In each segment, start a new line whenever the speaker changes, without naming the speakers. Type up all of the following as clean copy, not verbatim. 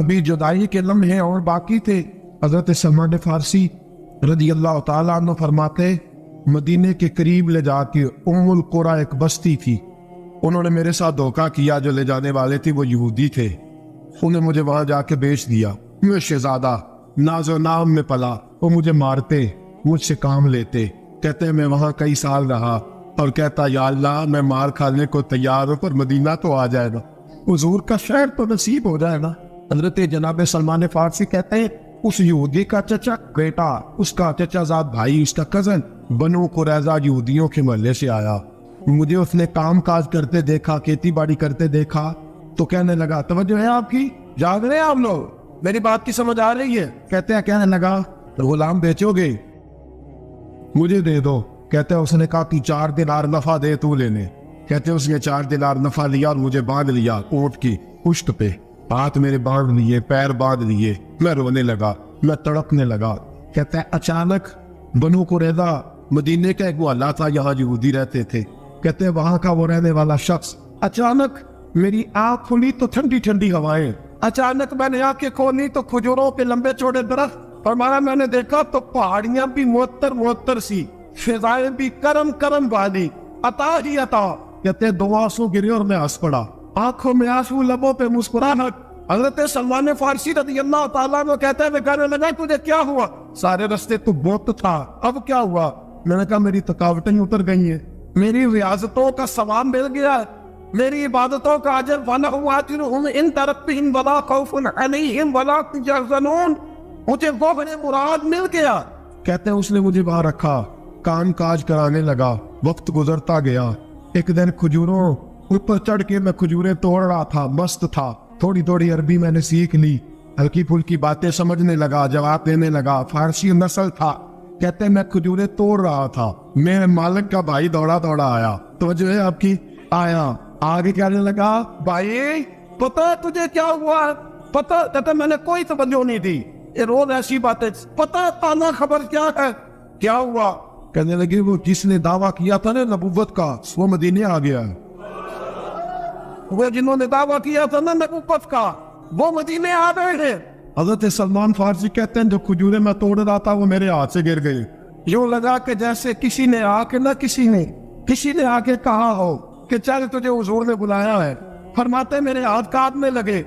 ابھی جدائی کے لمحے اور باقی تھے۔ حضرت سلمان فارسی رضی اللہ تعالیٰ عنہ فرماتے مدینے کے قریب لے جا کے ام القریٰ ایک بستی تھی، انہوں نے میرے ساتھ دھوکہ کیا، جو لے جانے والے تھے وہ یہودی تھے، انہیں مجھے وہاں جا کے بیچ دیا۔ میں شہزادہ ناز و نام میں پلا، وہ مجھے مارتے، مجھ سے کام لیتے، کہتے میں وہاں کئی سال رہا اور کہتا یا اللہ میں مار کھانے کو تیار ہوں پر مدینہ تو آ جائے گا، حضور کا شہر تو نصیب ہو جائے گا۔ حضرت جناب سلمان فارسی کہتے ہیں اس یہودی کا چچا بیٹا، اس کا چچا زاد بھائی، اس کا کزن بنو قریظہ یہودیوں کے محلے سے آیا، مجھے اس نے کام کاج کرتے دیکھا، کھیتی باڑی کرتے دیکھا تو کہنے لگا توجہ ہے آپ کی، جاگ رہے ہیں آپ لوگ، میری بات کی سمجھ آ رہی ہے؟ کہتے ہیں کہنے لگا غلام بیچو گے؟ مجھے دے دو۔ کہتے ہیں اس نے کہا کہ 4 دینار نفع دے تو لینے۔ کہتے ہیں اس نے 4 دینار نفع لیا اور مجھے باندھ لیا اونٹ کی پشت پہ، ہاتھ میرے باندھ لیے، پیر باندھ لیے، میں رونے لگا، میں تڑپنے لگا۔ کہتے ہیں اچانک بنو قریظہ مدینے کا ایک محلہ تھا، یہاں یہودی رہتے تھے، کہتے ہیں وہاں کا وہ رہنے والا شخص، اچانک میری آنکھ کھلی تو ٹھنڈی ٹھنڈی ہوائیں، اچانک میں نے آنکھیں کھولی تو کھجوروں کے لمبے چوڑے درخت، فرمایا میں نے دیکھا تو پہاڑیاں بھی معطر معطر سی، فضائیں بھی کرم کرم والی، عطا ہی عطا۔ کہتے ہیں 2 آنسو گرے اور میں ہنس پڑا، آنکھوں میں آنسو، لبوں پہ مسکراہٹ۔ حضرت سلمان فارسی رضی اللہ تعالیٰ عنہ کہتے ہیں میں کہنے لگا تجھے کیا ہوا؟ سارے رستے تو بہت تھا، اب کیا ہوا؟ میں نے کہا میری تھکاوٹیں اتر گئی ہیں، میری ریاضتوں کا ثواب مل گیا، میری عبادتوں کا اجر وَلَهُمْ أَجْرُهُمْ إِن تَرَكْتُهُمْ وَلَا خَوْفٌ عَلَيْهِمْ وَلَا هُمْ يَحْزَنُونَ، مجھے گوہر مراد مل گیا۔ کہتے ہیں اس نے مجھے وہاں رکھا، کام کاج کرانے لگا، وقت گزرتا گیا۔ ایک دن کھجوروں اوپر چڑھ کے میں کھجوریں توڑ رہا تھا، مست تھا، تھوڑی تھوڑی عربی میں نے سیکھ لی، ہلکی پھلکی باتیں سمجھنے لگا، جواب دینے لگا، فارسی نسل تھا۔ کہتے ہیں میں کھجوریں توڑ رہا تھا، میرے مالک کا بھائی دوڑا دوڑا آیا، توجہ ہے آپ کی، آیا آگے کہنے لگا بھائی پتہ تجھے کیا ہوا؟ پتہ؟ کہتے میں نے کوئی توجہ نہیں دی، یہ روز ایسی باتیں، پتہ تانا خبر کیا ہے؟ کیا ہوا؟ کہنے لگے وہ جس نے دعویٰ کیا تھا نا نبوت کا وہ مدینے آ گیا ہے، وہ جنہوں نے دعویٰ کیا تھا نا نبوت کا وہ مدینے آ گئے ہیں۔ حضرت سلمان فارسی کہتے ہیں جو کھجوریں میں توڑ رہا تھا وہ میرے ہاتھ سے گر گئی، یوں لگا کہ جیسے کسی نے آ کے نہ کسی نے آ کے کہا ہو کہ چل تجھے حضور نے بلایا ہے۔ فرماتے میرے ہاتھ کاٹنے لگے،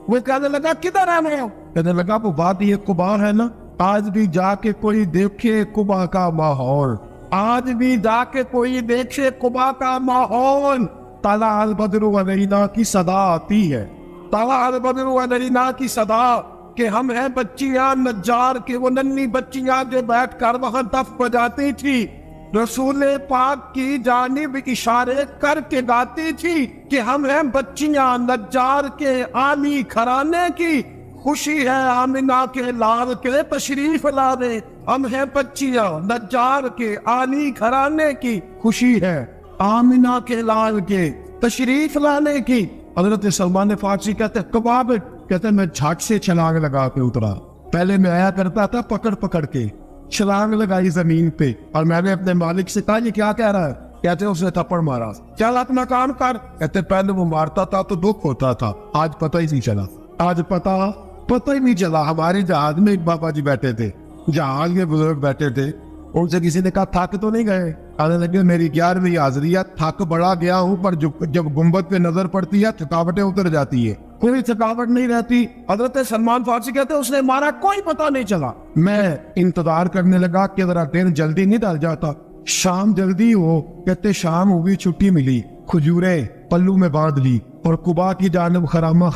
وہ کہنے لگا کدھر ہے میں؟ کہنے لگا وہ وادی قباء ہے نا، آج بھی جا کے کوئی دیکھے قباء کا ماحول، آج بھی جا کے کوئی دیکھے قباء کا ماحول، طلع البدر علینا کی صدا آتی ہے، طلع البدر علینا کی صدا، کہ ہم ہیں بچیاں نجار کے، وہ ننھی بچیاں جو بیٹھ کر وہاں دف بجاتی تھی، رسول پاک کی جانب اشارے کر کے گاتی تھی کہ ہم ہیں بچیاں نجار کے عالی گھرانے کی، خوشی ہے آمنہ کے لال کے تشریف لانے، ہم ہیں بچیاں نجار کے عالی گھرانے کی، خوشی ہے آمنہ کے لال کے تشریف لانے کی۔ حضرت سلمان فارسی کہتے کباب، کہتے میں جھٹ سے چھلانگ لگا کے اترا، پہلے میں آیا کرتا تھا پکڑ پکڑ کے، چھلانگ لگائی زمین پہ، اور میں نے اپنے مالک سے کہا یہ کیا کہہ رہا ہے؟ کہتے اس نے تھپڑ مارا، چل اپنا کام کر۔ کہتے پہلے وہ مارتا تھا تو دکھ ہوتا تھا، آج پتہ ہی نہیں چلا، آج پتہ ہی نہیں چلا۔ ہمارے جہاز میں ایک بابا جی بیٹھے تھے، جہاز کے بزرگ بیٹھے تھے، ان سے کسی نے کہا تھک تو نہیں گئے؟ کہنے لگے میری 11ویں حاضری ہے، تھک بڑا گیا ہوں، پر جب گنبد پہ نظر پڑتی ہے تھکاوٹیں اتر جاتی ہے، کوئی تھکاوٹ نہیں رہتی۔ حضرت سلمان فارسی کہتے ہیں اس نے مارا، کوئی پتہ نہیں چلا۔ میں انتظار کرنے لگا کہ ذرا دن جلدی نہیں ڈل جاتا، شام جلدی ہو۔ کہتے شام ہوئی، چھٹی ملی، کھجوریں پلو میں باندھ لی اور قباء کی جانب خرامہ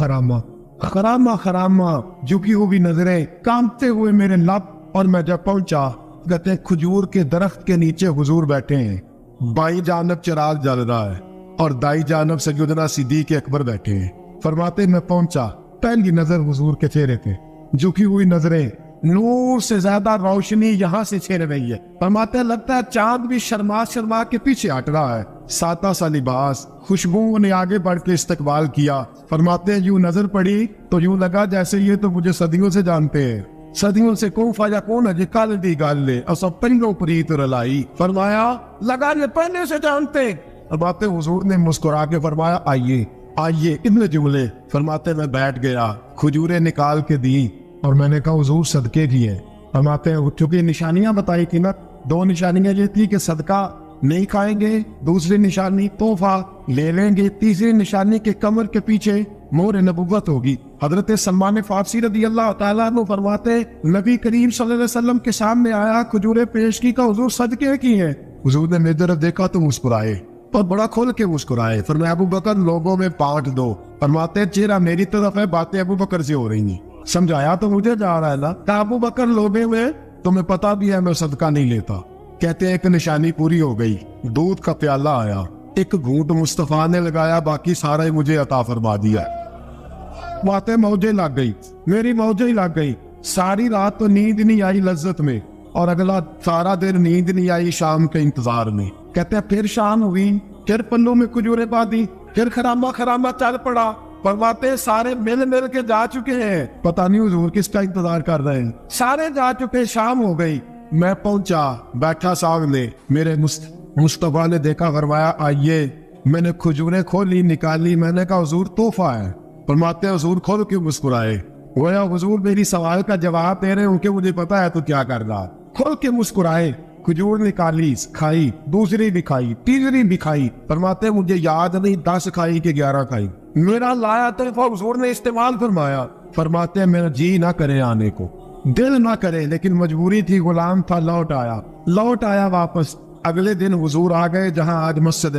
خرامہ جھکی ہوئی نظریں، کانپتے ہوئے میرے لب، اور میں جب پہنچا کہتے ہیں کھجور کے درخت کے نیچے حضور بیٹھے ہیں، بائیں جانب چراغ جل رہا ہے اور دائیں جانب سیدنا صدیق اکبر بیٹھے ہیں۔ فرماتے میں پہنچا، پہلی نظر حضور کے چہرے پہ، جھکی ہوئی نظریں، نور سے زیادہ روشنی یہاں سے چھین رہی ہے۔ فرماتے لگتا ہے چاند بھی شرما کے پیچھے ہٹ رہا ہے، سادہ سا لباس، خوشبو نے آگے بڑھ کے استقبال کیا۔ فرماتے یوں نظر پڑی تو یوں لگا جیسے یہ تو مجھے صدیوں سے جانتے ہیں، صدیوں سے کون فاجا کون ہے جی کال دی گال لے اسا پنگوں پریت رلائی۔ فرمایا لگا یہ پہلے سے جانتے۔ فرماتے حضور نے مسکرا کے فرمایا آئیے آئیے اتنے جملے فرماتے میں بیٹھ گیا, کھجوریں نکال کے دی اور میں نے کہا حضور صدقے کی ہے. فرماتے ہیں چونکہ نشانیاں بتائی تھی نا, 2 نشانیاں یہ تھی کہ صدقہ نہیں کھائیں گے, دوسری نشانی تحفہ لے لیں گے, تیسری نشانی کے کمر کے پیچھے مہر نبوت ہوگی. حضرت سلمان فارسی رضی اللہ تعالیٰ عنہ فرماتے نبی کریم صلی اللہ علیہ وسلم کے سامنے آیا, کھجوریں پیش کی, کہ حضور صدقے کی ہیں. حضور نے میری طرف دیکھا تو مسکرائے اور بڑا کھول کے مسکرائے. فرمایا ابو بکر لوگوں میں بانٹ دو. فرماتے چہرہ میری طرف ہے, باتیں ابو بکر سے ہو رہی ہیں. سمجھایا تو مجھے جا رہا ہے نا, کہ ابو بکر لوگوں میں تمہیں پتا بھی ہے میں صدقہ نہیں لیتا. کہتے ہیں ایک نشانی پوری ہو گئی, دودھ کا پیالہ آیا, ایک گھونٹ مصطفیٰ نے لگایا, باقی سارا ہی مجھے عطا فرما دیا. باتیں موجیں لگ گئی, میری موجیں ہی لگ گئی. ساری رات تو نیند نہیں آئی لذت میں, اور اگلا سارا دن نیند نہیں آئی شام کے انتظار میں. کہتے ہیں پھر شام ہوئی, پھر پلوں میں کھجوریں باندھی, پھر خرامہ چل پڑا. فرماتے سارے مل کے جا چکے ہیں, پتہ نہیں حضور کس کا انتظار کر رہے ہیں. سارے جا چکے, شام ہو گئی. میں پہنچا, بیٹھا سامنے, میرے مصطفیٰ نے دیکھا, فرمایا آئیے. میں نے کھجوریں کھولی, نکالی, میں نے کہا حضور تحفہ ہے. فرماتے حضور کھول کیوں مسکرائے؟ گویا حضور میری سوال کا جواب دے رہے ہوں کہ مجھے پتا ہے تو کیا کر رہا. کھول کے مسکرائے, کھجور نکالی, کھائی, دوسری بھی کھائی, تیسری بھی کھائی. فرماتے مجھے یاد نہیں 10 کھائی کہ 11 کھائی. میرا لایا تحفہ حضور نے استعمال فرمایا. فرماتے میرا جی نہ کرے آنے کو, دل نہ کرے, لیکن مجبوری تھی, غلام تھا, لوٹ آیا واپس. اگلے دن حضور آ گئے جہاں آج مسجد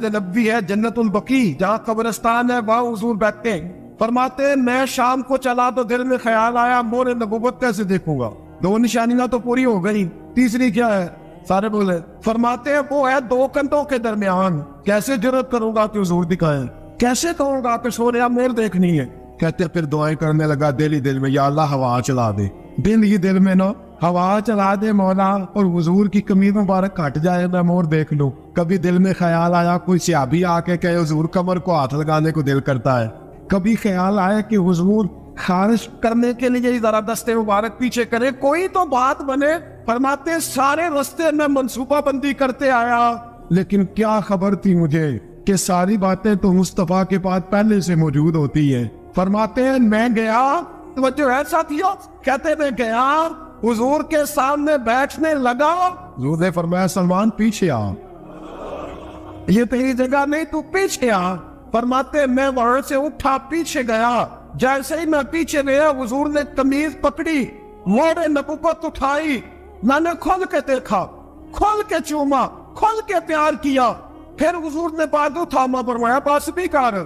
نبوی ہے, جنت البقیع جہاں قبرستان ہے, وہاں حضور بیٹھتے. فرماتے میں شام کو چلا تو دل میں خیال آیا مہر نبوت کیسے دیکھوں گا. 2 نشانیاں تو پوری ہو گئی, تیسری کیا ہے؟ سارے بولے. فرماتے ہیں وہ ہے 2 کندھوں کے درمیان, کیسے جرأت کروں گا کہ حضور دکھائیں, کیسے کہوں گا کہ سوریا مہر دیکھنی ہے. کہتے پھر دعائیں کرنے لگا دل ہی دل میں, یا اللہ ہوا چلا دے, دل ہی دل میں نا ہوا چلا دے مولا, اور حضور کی قمیض مبارک ہٹ جائے میں مہر دیکھ لوں. کبھی دل میں خیال آیا کوئی صحابی آ کے کہے حضور کمر کو ہاتھ لگانے کو دل کرتا ہے. کبھی خیال آیا کہ حضور خارج کرنے کے لیے ذرا دستے مبارک پیچھے کرے, کوئی تو بات بنے. فرماتے سارے رستے میں منصوبہ بندی کرتے آیا, لیکن کیا خبر تھی مجھے کہ ساری باتیں تو مصطفیٰ کے پاس پہلے سے موجود ہوتی ہیں. فرماتے ہیں میں گیا, توجہ ہے ساتھیوں, کہتے میں گیا حضور کے سامنے بیٹھنے لگا. حضور نے فرمایا سلمان پیچھے آ, یہ تیری جگہ نہیں, تو پیچھے آ. فرماتے میں وہاں سے اٹھا, پیچھے گیا. جیسے ہی میں پیچھے گیا حضور نے قمیض پکڑی, مہر نبوت اٹھائی, میں نے کھول کے دیکھا, کھول کے چوما, کھول کے پیار کیا. پھر حضور نے بازو تھاما, فرمایا بس بھی کر.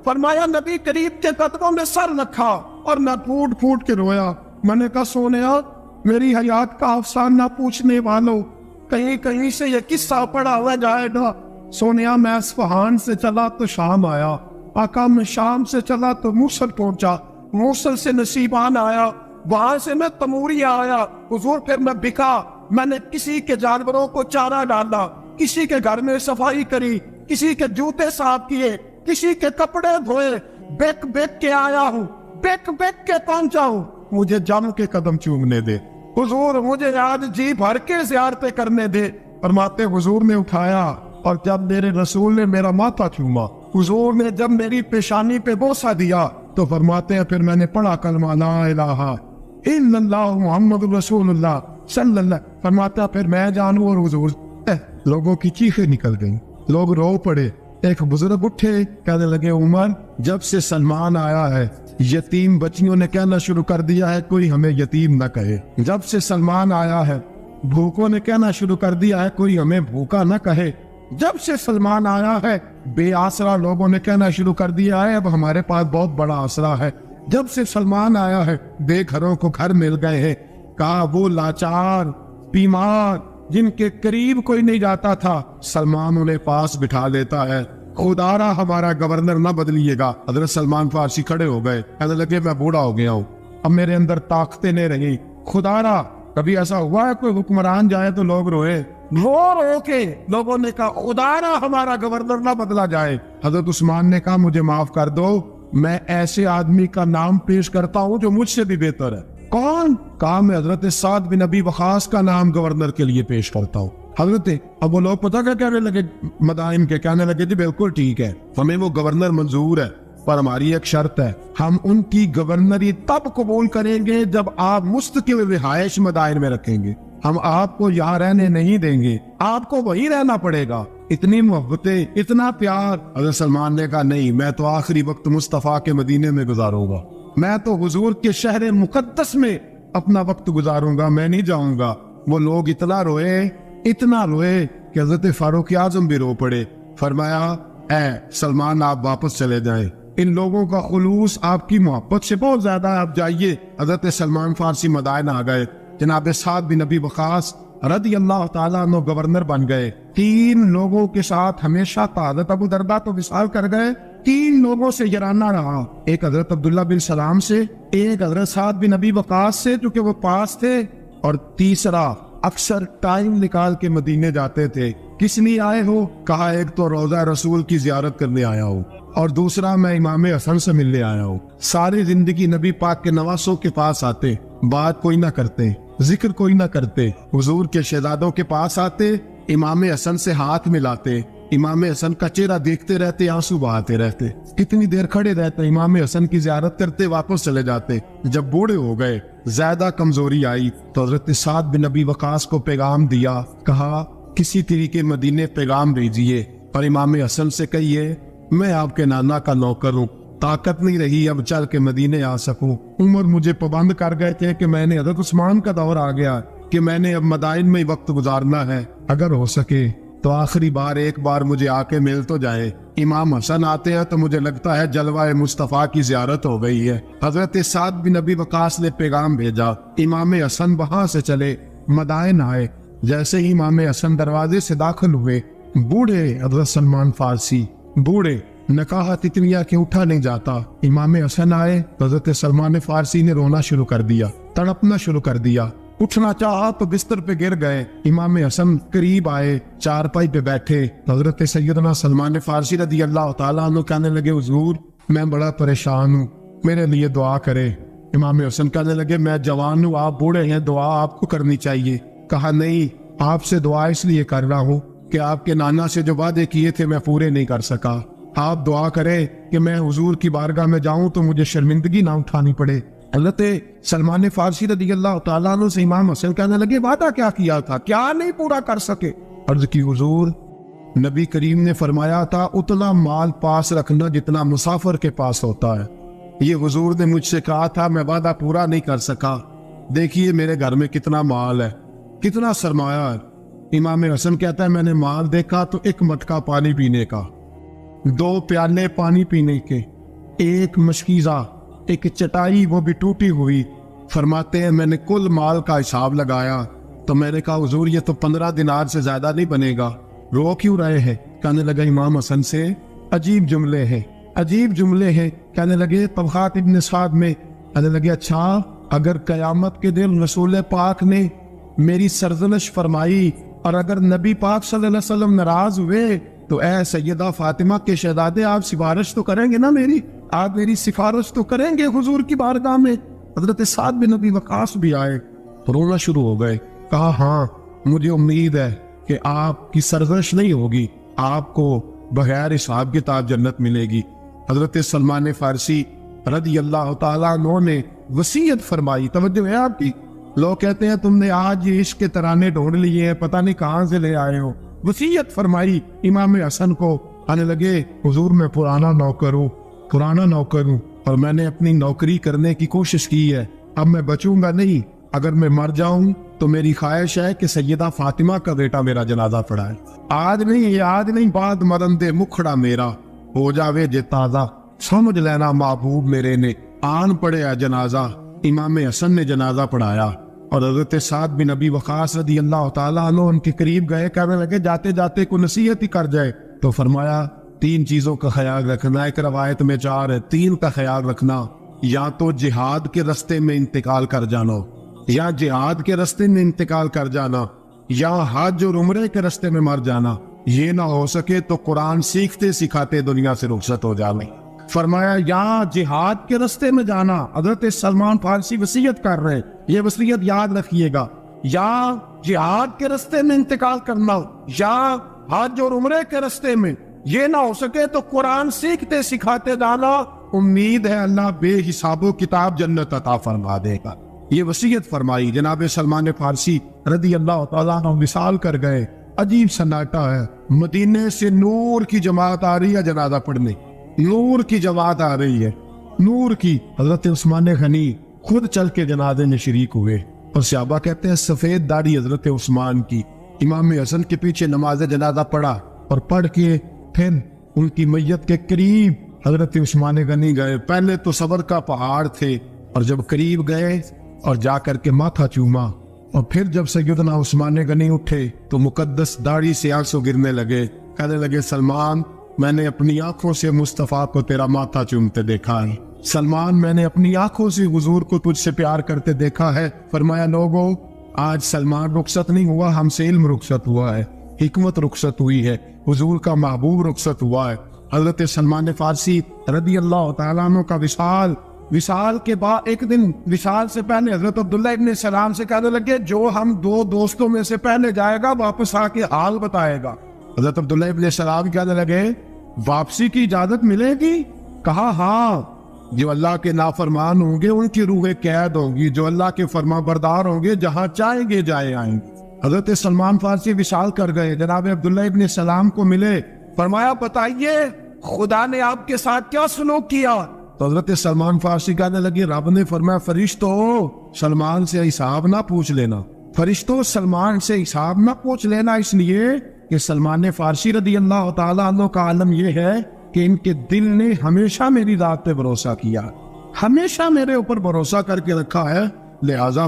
فرمایا نبی کریم کے قدموں میں سر رکھا اور میں پھوٹ کے رویا. میں نے کہا سونیا میری حیات کا افسانہ پوچھنے والوں, کہیں سے یہ قصہ پڑا ہوا جائے گا. سونیا میں اصفہان سے چلا تو شام آیا, آقا میں شام سے چلا تو موصل پہنچا, موصل سے نصیبان آیا, وہاں سے میں تموریہ آیا. حضور پھر میں بکا, میں نے کسی کے جانوروں کو چارہ ڈالا, کسی کے گھر میں صفائی کری, کسی کے جوتے صاف کیے, کسی کے کپڑے دھوئے. بیک کے آیا ہوں, بیک کے پہنچا ہوں, مجھے جم کے قدم چومنے دے. حضور مجھے آج جی بھر کے زیارتیں کرنے دے. فرماتے حضور نے اٹھایا, اور جب میرے رسول نے میرا ماتھا چوما, حضور نے جب میری پیشانی پہ بوسہ دیا, تو فرماتے ہیں پھر میں نے پڑھا کلمہ لا الہ الا اللہ محمد رسول اللہ صلی اللہ. فرماتا پھر میں جانوں, اور حضور لوگوں کی چیخیں نکل گئیں, لوگ رو پڑے. ایک بزرگ اٹھے, کہنے لگے عمر جب سے سلمان آیا ہے یتیم بچیوں نے کہنا شروع کر دیا ہے کوئی ہمیں یتیم نہ کہے. جب سے سلمان آیا ہے بھوکوں نے کہنا شروع کر دیا ہے کوئی ہمیں بھوکا نہ کہے. جب سے سلمان آیا ہے بے آسرا لوگوں نے کہنا شروع کر دیا ہے اب ہمارے پاس بہت بڑا آسرا ہے. جب سے سلمان آیا ہے بے گھروں کو گھر مل گئے ہیں. کہا وہ لاچار بیمار جن کے قریب کوئی نہیں جاتا تھا سلمان انہیں پاس بٹھا لیتا ہے. خدا را ہمارا گورنر نہ بدلیے گا. حضرت سلمان فارسی کھڑے ہو گئے, کہنے لگے میں بوڑھا ہو گیا ہوں, اب میرے اندر طاقتیں نہیں رہی. خدا را کبھی ایسا ہوا ہے کوئی حکمران جائے تو لوگ روئے؟ رو کے لوگوں نے کہا خدا را ہمارا گورنر نہ بدلا جائے. حضرت عثمان نے کہا مجھے معاف کر دو, میں ایسے آدمی کا نام پیش کرتا ہوں جو مجھ سے بھی بہتر ہے. کون؟ کہا میں حضرت سعد بن ابی وقاص کا نام گورنر کے لیے پیش کرتا ہوں. حضرت اب وہ لوگ پتہ کیا کہنے لگے، مدائن کے کہنے لگے جی بالکل ٹھیک ہے، ہمیں وہ گورنر منظور ہے، پر ہماری ایک شرط ہے، ہم ان کی گورنری تب قبول کریں گے جب آپ مستقل رہائش مدائن میں رکھیں گے، ہم آپ کو یہاں رہنے نہیں دیں گے، آپ کو وہیں رہنا پڑے گا۔ اتنی محبتیں، اتنا پیار۔ حضرت سلمان نے کہا نہیں، میں تو آخری وقت مصطفیٰ کے مدینے میں گزاروں گا، میں تو حضور کے شہر مقدس میں اپنا وقت گزاروں گا، میں نہیں جاؤں گا۔ وہ لوگ اتنا روئے کہ حضرت فاروق اعظم بھی رو پڑے۔ فرمایا اے سلمان آپ واپس چلے جائیں، ان لوگوں کا خلوص آپ کی محبت سے بہت زیادہ ہے، آپ جائیے۔ حضرت سلمان فارسی مدائن آ گئے، جناب سعد بن ابی وقاص رضی اللہ تعالیٰ عنہ گورنر بن گئے۔ 3 لوگوں کے ساتھ ہمیشہ تھا، حضرت ابو درداء تو وصال کر گئے، 3 لوگوں سے یارانہ رہا، ایک حضرت عبداللہ بن سلام سے، ایک حضرت سعد بن ابی وقاص سے جو کہ وہ پاس تھے، اور تیسرا اکثر ٹائم نکال کے مدینے جاتے تھے۔ کس لیے آئے ہو؟ کہا ایک تو روضہ رسول کی زیارت کرنے آیا ہوں، اور دوسرا میں امام حسن سے ملنے آیا ہوں۔ ساری زندگی نبی پاک کے نواسوں کے پاس آتے، بات کوئی نہ کرتے، ذکر کوئی نہ کرتے، حضور کے شہزادوں کے پاس آتے، امام حسن سے ہاتھ ملاتے، امام حسن کا چہرہ دیکھتے رہتے، آنسو بہاتے رہتے، کتنی دیر کھڑے رہتے، امام حسن کی زیارت کرتے، واپس چلے جاتے۔ جب بوڑھے ہو گئے، زیادہ کمزوری آئی، تو حضرت سعد بن ابی وقاص کو پیغام دیا، کہا کسی طریقے مدینے پیغام بھیجیے اور امام حسن سے کہیے میں آپ کے نانا کا نوکر ہوں، طاقت نہیں رہی اب چل کے مدینے آ سکوں، عمر مجھے پابند کر گئے تھے کہ میں نے، حضرت عثمان کا دور آ گیا کہ میں نے اب مدائن میں وقت گزارنا ہے، اگر ہو سکے تو آخری بار ایک بار مجھے آ کے مل تو جائے۔ امام حسن آتے ہیں تو مجھے لگتا ہے جلوہ مصطفیٰ کی زیارت ہو گئی ہے۔ حضرت سعد بن ابی وقاص نے پیغام بھیجا، امام حسن وہاں سے چلے، مدائن آئے۔ جیسے ہی امام حسن دروازے سے داخل ہوئے، بوڑھے حضرت سلمان فارسی، بوڑھے، نکاحت اتنی کہ اٹھا نہیں جاتا، امام حسن آئے تو حضرت سلمان فارسی نے رونا شروع کر دیا، تڑپنا شروع کر دیا، اٹھنا چاہا تو بستر پہ گر گئے۔ امام حسن قریب آئے، چارپائی پہ بیٹھے، حضرت سیدنا سلمان فارسی رضی اللہ تعالیٰ عنہ کہنے لگے حضور میں بڑا پریشان ہوں، میرے لیے دعا کرے۔ امام حسن کہنے لگے میں جوان ہوں، آپ بوڑھے ہیں، دعا آپ کو کرنی چاہیے۔ کہا نہیں، آپ سے دعا اس لیے کر رہا ہوں کہ آپ کے نانا سے جو وعدے کیے تھے میں پورے نہیں کر سکا، آپ دعا کریں کہ میں حضور کی بارگاہ میں جاؤں تو مجھے شرمندگی نہ اٹھانی پڑے۔ حضرت سلمان فارسی رضی اللہ تعالیٰ عنہ سے امام حسن کہنے لگے وعدہ کیا کیا تھا، کیا نہیں پورا کر سکے؟ عرض کی حضور نبی کریم نے فرمایا تھا اتنا مال پاس رکھنا جتنا مسافر کے پاس ہوتا ہے، یہ حضور نے مجھ سے کہا تھا، میں وعدہ پورا نہیں کر سکا، دیکھیے میرے گھر میں کتنا مال ہے، کتنا سرمایہ ہے۔ امام حسن کہتا ہے میں نے مال دیکھا تو 1 مٹکا پانی پینے کا، 2 پیالے پانی پینے کے، 1 مشکیزہ، 1 چٹائی وہ بھی ٹوٹی ہوئی۔ فرماتے ہیں میں نے کل مال کا حساب لگایا تو میں نے کہا حضور یہ تو 15 دینار سے زیادہ نہیں بنے گا، رو کیوں رہے ہیں؟ کہنے لگا امام حسن سے عجیب جملے ہیں، عجیب جملے ہیں۔ کہنے لگے طبقات ابن سعد میں، کہنے لگے اچھا اگر قیامت کے دن رسول پاک نے میری سرزنش فرمائی اور اگر نبی پاک صلی اللہ علیہ وسلم ناراض ہوئے تو اے سیدہ فاطمہ کے شہزادے آپ سفارش تو کریں گے نا میری، آپ میری سفارش تو کریں گے حضور کی بارگاہ میں؟ حضرت سعد بن ابی وقاص بھی آئے، رونا شروع ہو گئے، کہا ہاں مجھے امید ہے کہ آپ کی سرزنش نہیں ہوگی، آپ کو بغیر حساب کتاب جنت ملے گی۔ حضرت سلمان فارسی رضی اللہ تعالیٰ عنہ نے وصیت فرمائی، توجہ ہے آپ کی؟ لوگ کہتے ہیں تم نے آج یہ عشق کے ترانے ڈھونڈ لیے ہیں، پتہ نہیں کہاں سے لے آئے ہو۔ وصیت فرمائی امام حسن کو، آنے لگے حضور میں پرانا نوکر ہوں اور میں نے اپنی نوکری کرنے کی کوشش کی ہے، اب میں بچوں گا نہیں، اگر میں مر جاؤں تو میری خواہش ہے کہ سیدہ فاطمہ کا بیٹا میرا جنازہ پڑھائے، آج نہیں بعد مرندے مکھڑا میرا ہو جاوے جے تازہ، سمجھ لینا محبوب میرے نے آن پڑے جنازہ۔ امام حسن نے جنازہ پڑھایا اور حضرت سعد بن ابی وقاص رضی اللہ تعالیٰ عنہ ان کے قریب گئے، کہنے لگے جاتے جاتے کو نصیحت ہی کر جائے، تو فرمایا 3 چیزوں کا خیال رکھنا، ایک روایت میں 4 ہے، 3 کا خیال رکھنا، یا تو جہاد کے رستے میں انتقال کر جانا، یا جہاد کے رستے میں انتقال کر جانا، یا حج اور عمرے کے رستے میں مر جانا، یہ نہ ہو سکے تو قرآن سیکھتے سکھاتے دنیا سے رخصت ہو جانا۔ فرمایا یا جہاد کے رستے میں جانا، حضرت سلمان فارسی وصیت کر رہے، یہ وصیت یاد رکھیے گا، یا جہاد کے راستے میں انتقال کرنا یا حج اور عمرے کے راستے میں، یہ نہ ہو سکے تو قرآن سیکھتے سکھاتے جانا، امید ہے اللہ بے حساب و کتاب جنت عطا فرما دے گا۔ یہ وصیت فرمائی۔ جناب سلمان فارسی رضی اللہ تعالیٰ عنہ وصال کر گئے۔ عجیب سناٹا ہے، مدینے سے نور کی جماعت آ رہی ہے جنازہ پڑھنے، نور کی جماعت آ رہی ہے، نور کی۔ حضرت عثمان غنی خود چل کے جنازے میں شریک ہوئے، اور صحابہ کہتے ہیں سفید داڑھی حضرت عثمان کی، امام حسن کے پیچھے نماز جنازہ پڑھا، اور پڑھ کے پھر ان کی میت کے قریب حضرت عثمان غنی گئے۔ پہلے تو صبر کا پہاڑ تھے، اور جب قریب گئے اور جا کر کے ماتھا چوما، اور پھر جب سیدنا عثمان غنی اٹھے تو مقدس داڑھی سے آنسو گرنے لگے، کہنے لگے سلمان میں نے اپنی آنکھوں سے مصطفیٰ کو تیرا ماتھا چومتے دیکھا ہے، سلمان میں نے اپنی آنکھوں سے حضور کو تجھ سے پیار کرتے دیکھا ہے۔ فرمایا لوگوں آج سلمان رخصت نہیں ہوا، ہم سے علم رخصت ہوا ہے، حکمت رخصت ہوئی ہے، حضور کا محبوب رخصت ہوا ہے۔ حضرت سلمان فارسی رضی اللہ تعالیٰ عنہ کا وصال کے بعد ایک دن وصال سے پہلے حضرت عبداللہ ابن سلام سے کہنے لگے جو ہم دو دوستوں میں سے پہلے جائے گا واپس آ کے حال بتائے گا۔ حضرت عبداللہ ابن سلام کہنے لگے واپسی کی اجازت ملے گی؟ کہا ہاں، جو اللہ کے نافرمان ہوں گے ان کی روحیں قید ہوں گی، جو اللہ کے فرما بردار ہوں گے جہاں چاہیں گے جائے آئیں گے۔ حضرت سلمان فارسی وصال کر گئے، جناب عبداللہ ابن سلام کو ملے، فرمایا بتائیے خدا نے آپ کے ساتھ کیا سلوک کیا؟ تو حضرت سلمان فارسی کہنے لگے رب نے فرمایا فرشتوں سلمان سے حساب نہ پوچھ لینا، فرشتوں سلمان سے حساب نہ پوچھ لینا، اس لیے کہ سلمان فارسی رضی اللہ تعالیٰ عنہ کا عالم یہ ہے کہ ان کے دل نے ہمیشہ میری ذات پہ بھروسہ کیا، ہمیشہ میرے اوپر بھروسہ کر کے رکھا ہے، لہٰذا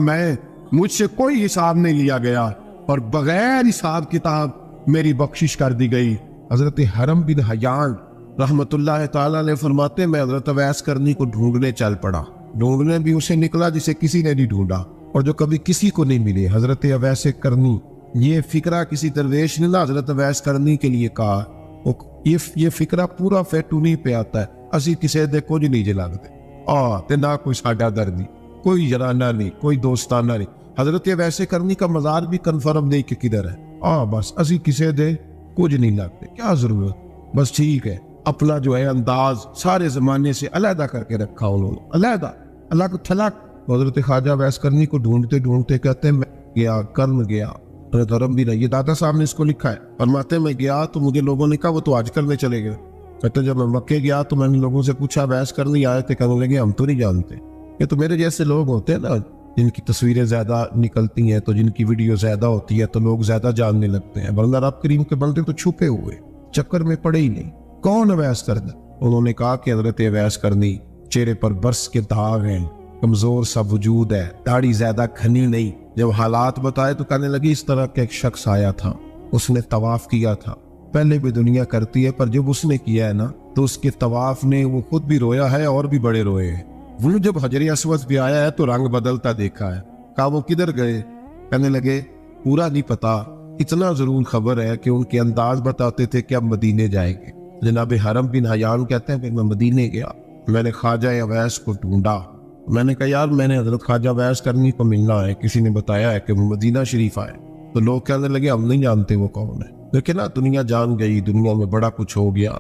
مجھ سے کوئی حساب نہیں لیا گیا اور بغیر حساب کتاب میری بخشش کر دی گئی۔ حضرت حرم بن حیان رحمت اللہ تعالیٰ نے فرماتے میں حضرت اویس کرنی کو ڈھونڈنے چل پڑا، ڈھونڈنے بھی اسے نکلا جسے کسی نے نہیں ڈھونڈا اور جو کبھی کسی کو نہیں ملے۔ حضرت اویس کرنی، یہ فکرہ کسی درویش نے نہ حضرت اویس کرنی کے لیے کہا، یہ فکرہ پورا فیٹونی پہ آتا ہے، اسی کسی دے کچھ نہیں جلا دے نہ کوئی ساڈا دردی، کوئی جرانہ نہیں، کوئی دوستانہ نہیں۔ حضرت اویس کرنی کا مزار بھی کنفرم نہیں کہ کدھر ہے، بس اسی کسی دے کچھ نہیں لگتے، کیا ضرورت، بس ٹھیک ہے۔ اپنا جو ہے انداز سارے زمانے سے علیحدہ کر کے رکھا انہوں نے، علیحدہ، اللہ کو تھلک۔ حضرت خواجہ اویس کرنی کو ڈھونڈتے ڈھونڈتے کہتے ہیں میں گیا، کرن گیا، دھرم بھی نہیں، یہ دادا صاحب نے اس کو لکھا ہے، فرماتے میں گیا تو مجھے لوگوں نے کہا وہ تو آج کل میں چلے گئے۔ کہتے جب میں مکے گیا تو میں نے لوگوں سے پوچھا اویس کرنی آئے تھے، کہنے لگے ہم تو نہیں جانتے۔ یہ تو میرے جیسے لوگ ہوتے ہیں نا جن کی تصویریں زیادہ نکلتی ہیں تو جن کی ویڈیو زیادہ ہوتی ہے تو لوگ زیادہ جاننے لگتے ہیں، ورنہ رب کریم کے بندے تو چھپے ہوئے چکر میں پڑے ہی نہیں۔ کون اویس کرنی؟ انہوں نے کہا کہ حضرت اویس کرنی چہرے پر برس کے داغ ہیں، کمزور سا وجود ہے، داڑھی زیادہ گھنی نہیں۔ جب حالات بتائے تو کہنے لگی اس طرح کا ایک شخص آیا تھا، اس نے طواف کیا تھا، پہلے بھی دنیا کرتی ہے پر جب اس نے کیا ہے نا تو اس کے طواف نے وہ خود بھی رویا ہے اور بھی بڑے روئے ہیں۔ وہ جب حجر اسود بھی آیا ہے تو رنگ بدلتا دیکھا ہے۔ کہا وہ کدھر گئے؟ کہنے لگے پورا نہیں پتا، اتنا ضرور خبر ہے کہ ان کے انداز بتاتے تھے کہ اب مدینے جائیں گے۔ جناب حرم بن حیان کہتے ہیں پھر میں مدینے گیا، میں نے خواجہ اویس کو ڈھونڈا، میں نے کہا یار میں نے حضرت خواجہ اویس کرنی کو ملنا ہے، کسی نے بتایا ہے کہ وہ مدینہ شریف آئے، تو لوگ کہنے لگے ہم نہیں جانتے وہ کون ہے۔ لیکن نا دنیا جان گئی، دنیا میں بڑا کچھ ہو گیا،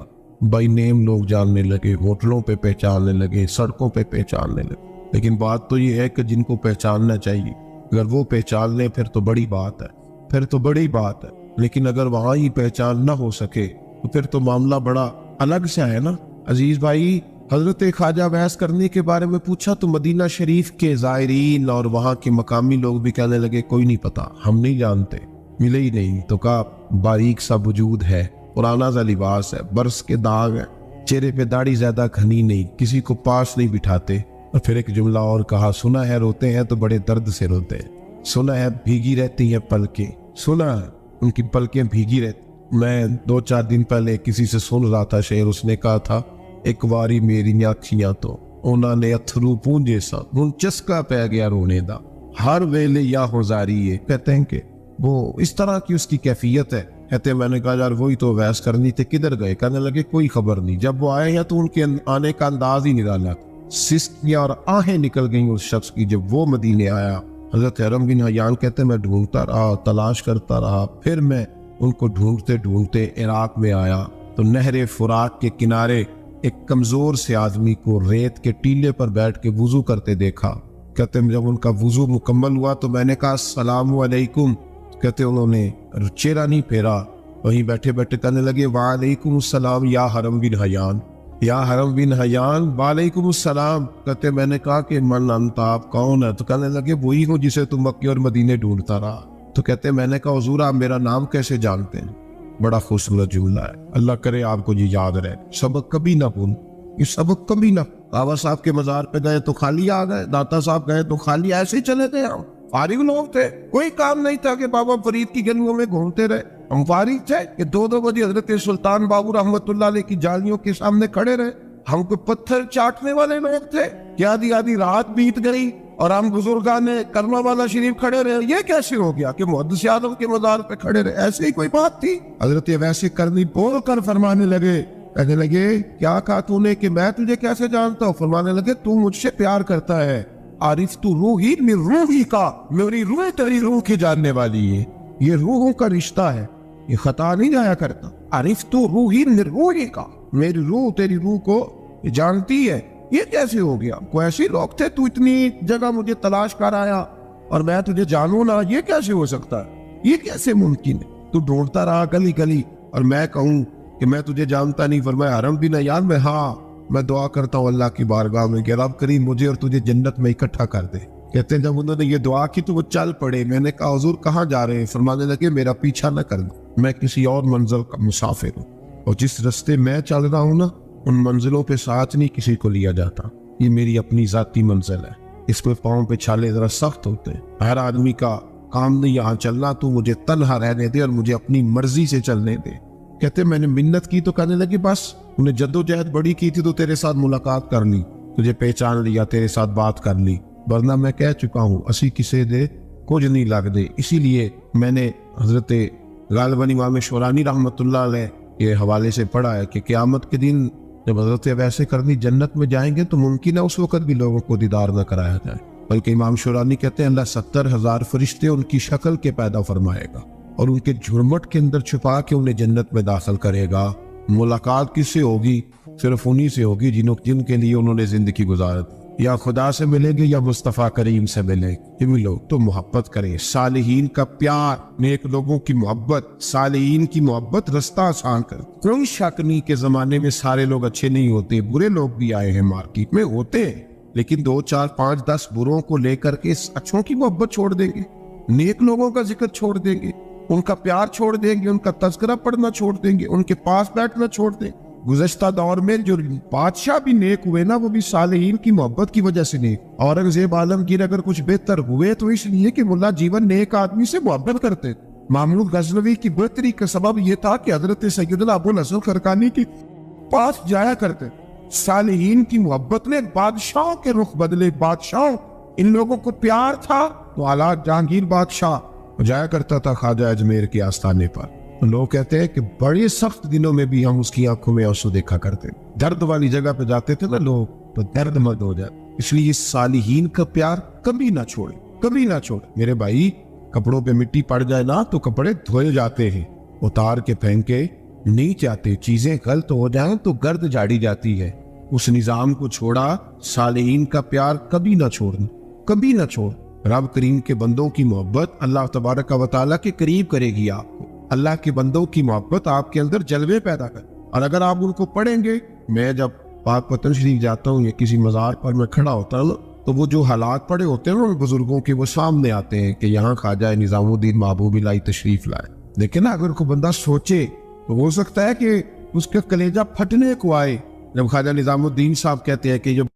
بائی نیم لوگ جاننے لگے، ہوٹلوں پہ پہچاننے لگے، سڑکوں پہ پہچاننے لگے۔ لیکن بات تو یہ ہے کہ جن کو پہچاننا چاہیے اگر وہ پہچان لیں پھر تو بڑی بات ہے، پھر تو بڑی بات ہے۔ لیکن اگر وہاں ہی پہچان نہ ہو سکے تو پھر تو معاملہ بڑا الگ سے ہے نا۔ عزیز بھائی حضرت خواجہ اویس کرنی کے بارے میں پوچھا تو مدینہ شریف کے زائرین اور وہاں کے مقامی لوگ بھی کہنے لگے کوئی نہیں پتا، ہم نہیں جانتے، ملے ہی نہیں۔ تو کہا باریک سا وجود ہے، پرانا سا لباس ہے، برس کے داغ ہے، چہرے پہ داڑھی زیادہ گھنی نہیں، کسی کو پاس نہیں بٹھاتے۔ اور پھر ایک جملہ اور کہا سنا ہے روتے ہیں تو بڑے درد سے روتے ہیں، سنا ہے بھیگی رہتی ہیں پلکیں، سنا ہے ان کی پلکیں بھیگی رہتی۔ میں 2-4 دن پہلے کسی سے سن رہا تھا شعر، اس نے کہا تھا ایک واری میری اکھیاں تو انہوں نے اتھرو پونجے سا ہن چسکا پہ گیا رونے دا، ہر ویلے یا ہوزاری ہے۔ کہتے ہیں کہ وہ اس طرح کی اس کی کیفیت ہے۔ کہتے ہیں میں نے کہا یار وہی تو اویس کرنی تھے، کدھر گئے؟ کہنے لگے کوئی خبر نہیں، جب وہ آئے ہیں تو ان کے آنے کا انداز ہی نرالا، سسکیاں اور آہیں نکل گئیں اس شخص کی جب وہ مدینے آیا۔ حضرت حرم بن حیان کہتے ہیں میں ڈھونڈتا رہا، تلاش کرتا رہا، پھر میں ان کو ڈھونڈتے ڈھونڈتے عراق میں آیا تو نہر فرات کے کنارے ایک کمزور سے آدمی کو ریت کے ٹیلے پر بیٹھ کے وضو کرتے دیکھا۔ کہتے ہیں جب ان کا وضو مکمل ہوا تو میں نے کہا السلام علیکم، کہتے انہوں نے چہرہ نہیں پھیرا، وہیں بیٹھے بیٹھے کہنے لگے وعلیکم السلام یا حرم بن حیان، یا حرم بن حیان وعلیکم السلام۔ کہتے میں نے کہا کہ من انت، آپ کون ہے؟ تو کہنے لگے وہی ہوں جسے تم مکے اور مدینے ڈھونڈتا رہا۔ تو کہتے میں نے کہا حضور آپ میرا نام کیسے جانتے ہیں؟ بڑا خوبصورت جملہ ہے، اللہ کرے آپ کو یہ یاد رہے، سبق کبھی نہ بھول، یہ سبق کبھی نہ۔ بابا صاحب کے مزار پہ گئے تو خالی آ گئے، داتا صاحب گئے تو خالی ایسے ہی چلے گئے، ہم فارغ لوگ تھے، کوئی کام نہیں تھا کہ بابا فرید کی گلیوں میں گھومتے رہے، ہم فارغ تھے کہ 2 بجے حضرت سلطان بابو رحمت اللہ علیہ کی جالیوں کے سامنے کھڑے رہے، ہم کو پتھر چاٹنے والے لوگ تھے کہ آدھی رات بیت گئی اور ہم بزرگان کرما والا شریف کھڑے رہے۔ یہ کیسے ہو گیا کہ محدث اعظم کے مزار پہ کھڑے رہے؟ ایسے ہی کوئی بات تھی؟ حضرت ویسے کرنی بول کر فرمانے لگے، کہنے لگے کیا کہا تو نے کہ میں تجھے کیسے جانتا ہوں؟ فرمانے لگے تو مجھ سے پیار کرتا ہے، عارف تو روحی من روحی کا، میری روح تیری روح کی جاننے والی ہے، یہ روحوں کا رشتہ ہے، یہ خطا نہیں جایا کرتا۔ عارف تو روحی من روحی کا، میری روح تیری روح کو جانتی ہے۔ یہ کیسے ہو گیا؟ کوئی ایسے لوگ تھے تو اتنی جگہ مجھے تلاش کر آیا اور میں تجھے جانوں نہ؟ یہ کیسے ہو سکتا ہے؟ یہ کیسے ممکن ہے؟ تو ڈھونڈتا رہا گلی گلی اور میں کہوں کہ میں تجھے جانتا نہیں؟ فرمایا حرم بن حیان میں، ہاں میں دعا کرتا ہوں اللہ کی بارگاہ میں کہ رب کریم مجھے اور تجھے جنت میں اکٹھا کر دے۔ کہتے ہیں جب انہوں نے یہ دعا کی تو وہ چل پڑے۔ میں نے کہا حضور کہاں جا رہے ہیں؟ فرمانے لگے میرا پیچھا نہ کرنا، میں کسی اور منزل کا مسافر ہوں، اور جس رستے میں چل رہا ہوں نا ان منزلوں پہ ساتھ نہیں کسی کو لیا جاتا، یہ میری اپنی ذاتی منزل ہے، اس پہ پاؤں پہ چھالے ذرا سخت ہوتے ہیں، ہر آدمی کا کام نہیں یہاں چلنا، تو مجھے تنہا رہنے دے اور مجھے اپنی مرضی سے چلنے دے۔ کہتے میں نے منت کی تو کہنے لگی بس انہیں جدوجہد بڑی کی تھی تو تیرے ساتھ ملاقات کر لی، تجھے پہچان لیا، تیرے ساتھ بات کر لی، ورنہ میں کہہ چکا ہوں اسی کسے دے کچھ نہیں لگ دے۔ اسی لیے میں نے حضرت غالباً امام شورانی رحمت اللہ علیہ کے حوالے سے پڑھا ہے کہ قیامت کے دن جب حضرت ویسے کرنی جنت میں جائیں گے تو ممکن ہے اس وقت بھی لوگوں کو دیدار نہ کرایا جائے، بلکہ امام شورانی کہتے ہیں اللہ 70,000 فرشتے ان کی شکل کے پیدا فرمائے گا اور ان کے جھرمٹ کے اندر چھپا کے انہیں جنت میں داخل کرے گا۔ ملاقات کس سے ہوگی؟ صرف انہی سے ہوگی جن کے لیے انہوں نے زندگی گزاری، یا خدا سے ملیں گے یا مصطفیٰ کریم سے ملیں گے۔ یہ لوگ تو محبت کریں، صالحین کا پیار، نیک لوگوں کی محبت، صالحین کی محبت رستہ آسان کر۔ کوئی شک نہیں کہ زمانے میں سارے لوگ اچھے نہیں ہوتے، برے لوگ بھی آئے ہیں مارکیٹ میں، ہوتے ہیں، لیکن 2 4 5 10 بروں کو لے کر کے اچھوں کی محبت چھوڑ دیں گے، نیک لوگوں کا ذکر چھوڑ دیں گے، ان کا پیار چھوڑ دیں گے، ان کا تذکرہ پڑھنا چھوڑ دیں گے، ان کے پاس بیٹھنا چھوڑ دیں گے۔ گزشتہ دور میں جو بادشاہ بھی نیک ہوئے نا وہ بھی صالحین کی محبت کی وجہ سے نیک۔ اورنگزیب عالمگیر اگر کچھ بہتر ہوئے تو اس لیے کہ ملا جیون نیک آدمی سے محبت کرتے تھے۔ محمود غزنوی کی بہتری کا سبب یہ تھا کہ حضرت سیدنا ابو الحسن خرقانی کے پاس جایا کرتے۔ صالحین کی محبت نے بادشاہوں کے رخ بدلے، بادشاہوں ان لوگوں کو پیار تھا تو حالات جہانگیر بادشاہ جایا کرتا تھا خواجہ اجمیر کے آستانے پر۔ لوگ کہتے ہیں کہ بڑے سخت دنوں میں بھی ہم اس کی آنکھوں میں آنسو دیکھا کرتے، درد والی جگہ پہ جاتے تھے نا لوگ تو درد مند ہو جاتے۔ اس لیے صالحین کا پیار کبھی نہ چھوڑے، کبھی نہ چھوڑے۔ میرے بھائی کپڑوں پہ مٹی پڑ جائے نا تو کپڑے دھوئے جاتے ہیں، اتار کے پھینکے نہیں چاہتے، چیزیں غلط ہو جائیں تو گرد جاڑی جاتی ہے۔ اس نظام کو چھوڑا، صالحین کا پیار کبھی نہ چھوڑنا، کبھی نہ چھوڑ۔ رب کریم کے بندوں کی محبت اللہ تبارک و تعالیٰ کے قریب کرے گی آپ کو، اللہ کے بندوں کی محبت آپ کے اندر جلوے پیدا کر، اور اگر آپ ان کو پڑھیں گے۔ میں جب پاک پتن شریف جاتا ہوں یا کسی مزار پر میں کھڑا ہوتا ہوں تو وہ جو حالات پڑے ہوتے ہیں ان بزرگوں کے وہ سامنے آتے ہیں کہ یہاں خواجہ نظام الدین محبوب الہی تشریف لائے۔ لیکن اگر کوئی بندہ سوچے تو ہو سکتا ہے کہ اس کا کلیجہ پھٹنے کو آئے جب خواجہ نظام الدین صاحب کہتے ہیں کہ جب